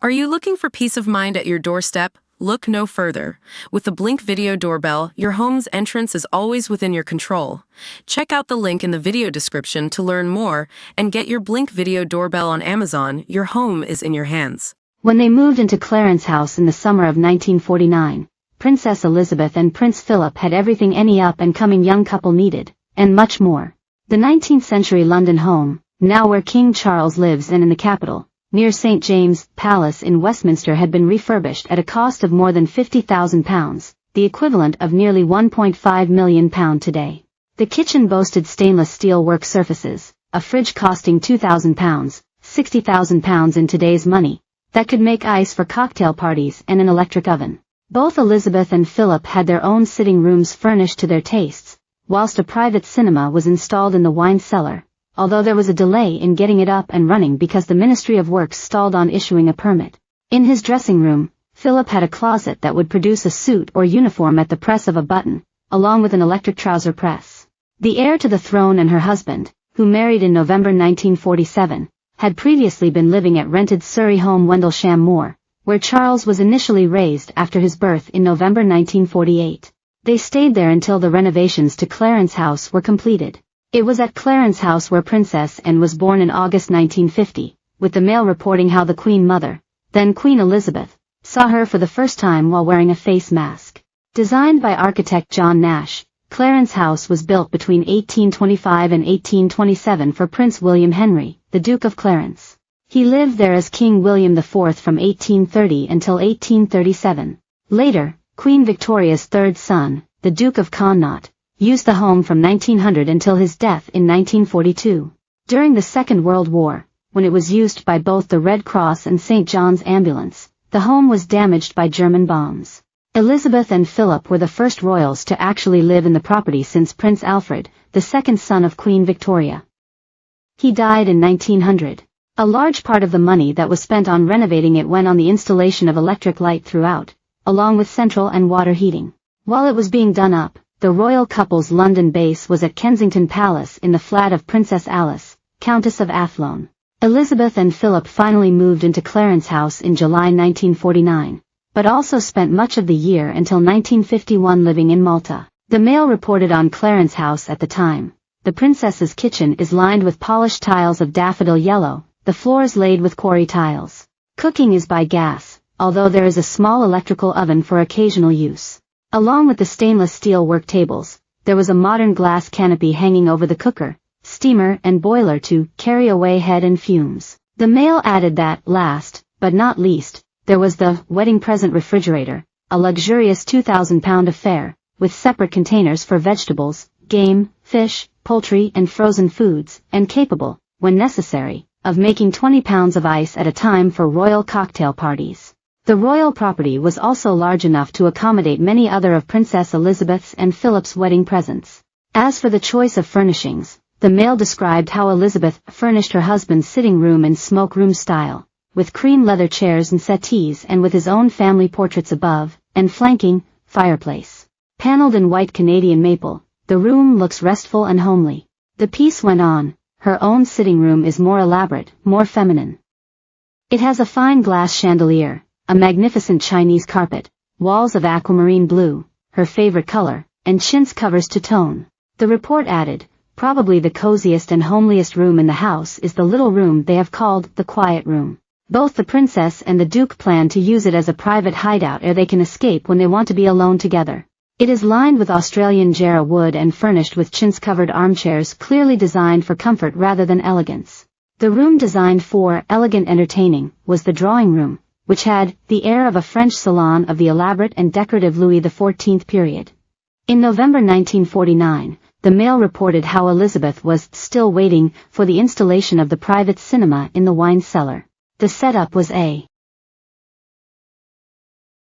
Are you looking for peace of mind at your doorstep? Look no further. With the Blink Video Doorbell, your home's entrance is always within your control. Check out the link in the video description to learn more and get your Blink Video Doorbell on Amazon. Your home is in your hands. When they moved into Clarence House in the summer of 1949, Princess Elizabeth and Prince Philip had everything any up-and-coming young couple needed, and much more. The 19th-century London home, now where King Charles lives and in the capital, near St. James' Palace in Westminster, had been refurbished at a cost of more than £50,000, the equivalent of nearly £1.5 million today. The kitchen boasted stainless steel work surfaces, a fridge costing £2,000, £60,000 in today's money, that could make ice for cocktail parties, and an electric oven. Both Elizabeth and Philip had their own sitting rooms furnished to their tastes, whilst a private cinema was installed in the wine cellar, although there was a delay in getting it up and running because the Ministry of Works stalled on issuing a permit. In his dressing room, Philip had a closet that would produce a suit or uniform at the press of a button, along with an electric trouser press. The heir to the throne and her husband, who married in November 1947, had previously been living at rented Surrey home Wendlesham Moor, where Charles was initially raised after his birth in November 1948. They stayed there until the renovations to Clarence House were completed. It was at Clarence House where Princess Anne was born in August 1950, with the Mail reporting how the Queen Mother, then Queen Elizabeth, saw her for the first time while wearing a face mask. Designed by architect John Nash, Clarence House was built between 1825 and 1827 for Prince William Henry, the Duke of Clarence. He lived there as King William IV from 1830 until 1837. Later, Queen Victoria's third son, the Duke of Connaught, used the home from 1900 until his death in 1942. During the Second World War, when it was used by both the Red Cross and St. John's Ambulance, the home was damaged by German bombs. Elizabeth and Philip were the first royals to actually live in the property since Prince Alfred, the second son of Queen Victoria. He died in 1900. A large part of the money that was spent on renovating it went on the installation of electric light throughout, along with central and water heating. While it was being done up, the royal couple's London base was at Kensington Palace in the flat of Princess Alice, Countess of Athlone. Elizabeth and Philip finally moved into Clarence House in July 1949, but also spent much of the year until 1951 living in Malta. The Mail reported on Clarence House at the time. The princess's kitchen is lined with polished tiles of daffodil yellow, the floors laid with quarry tiles. Cooking is by gas, although there is a small electrical oven for occasional use. Along with the stainless steel work tables, there was a modern glass canopy hanging over the cooker, steamer and boiler to carry away head and fumes. The Mail added that, last, but not least, there was the wedding present refrigerator, a luxurious £2,000 affair, with separate containers for vegetables, game, fish, poultry and frozen foods, and capable, when necessary, of making 20 pounds of ice at a time for royal cocktail parties. The royal property was also large enough to accommodate many other of Princess Elizabeth's and Philip's wedding presents. As for the choice of furnishings, the Mail described how Elizabeth furnished her husband's sitting room in smoke room style, with cream leather chairs and settees and with his own family portraits above, and flanking, fireplace. Paneled in white Canadian maple, the room looks restful and homely. The piece went on, her own sitting room is more elaborate, more feminine. It has a fine glass chandelier, a magnificent Chinese carpet, walls of aquamarine blue, her favorite color, and chintz covers to tone. The report added, probably the coziest and homeliest room in the house is the little room they have called the quiet room. Both the princess and the duke plan to use it as a private hideout ere they can escape when they want to be alone together. It is lined with Australian Jarrah wood and furnished with chintz-covered armchairs clearly designed for comfort rather than elegance. The room designed for elegant entertaining was the drawing room, which had the air of a French salon of the elaborate and decorative Louis XIV period. In November 1949, the Mail reported how Elizabeth was still waiting for the installation of the private cinema in the wine cellar. The setup was a